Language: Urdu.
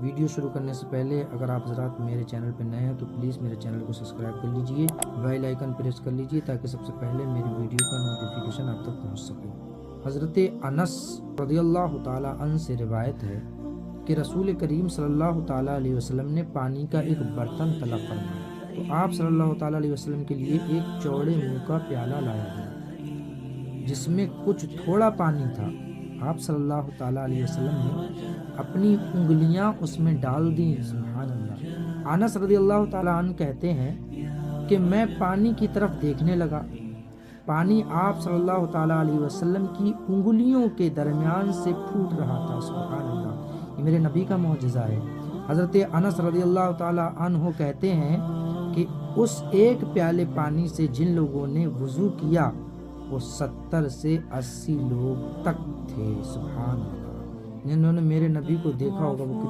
ویڈیو شروع کرنے سے پہلے اگر آپ حضرات میرے چینل پہ نئے ہیں تو پلیز میرے چینل کو سبسکرائب کر لیجئے، بیل آئیکن پریس کر لیجئے تاکہ سب سے پہلے میری ویڈیو کا نوٹیفیکیشن آپ تک پہنچ سکے۔ حضرت انس رضی اللہ تعالیٰ عنہ سے روایت ہے کہ رسول کریم صلی اللہ تعالیٰ علیہ وسلم نے پانی کا ایک برتن طلب فرمایا تو آپ صلی اللہ تعالیٰ علیہ وسلم کے لیے ایک چوڑے منہ کا پیالہ لایا گیا جس میں کچھ تھوڑا پانی تھا۔ آپ صلی اللہ تعالیٰ علیہ وسلم نے اپنی انگلیاں اس میں ڈال دیں۔ سبحان اللہ۔ انس رضی اللہ تعالیٰ عنہ کہتے ہیں کہ میں پانی کی طرف دیکھنے لگا، پانی آپ صلی اللہ تعالیٰ علیہ وسلم کی انگلیوں کے درمیان سے پھوٹ رہا تھا۔ سبحان اللہ، یہ میرے نبی کا معجزہ ہے۔ حضرت انس رضی اللہ تعالیٰ عنہ کہتے ہیں کہ اس ایک پیالے پانی سے جن لوگوں نے وضو کیا وہ 70 سے 80 لوگ تک تھے۔ سبحان اللہ، جنہوں نے میرے نبی کو دیکھا ہوگا وہ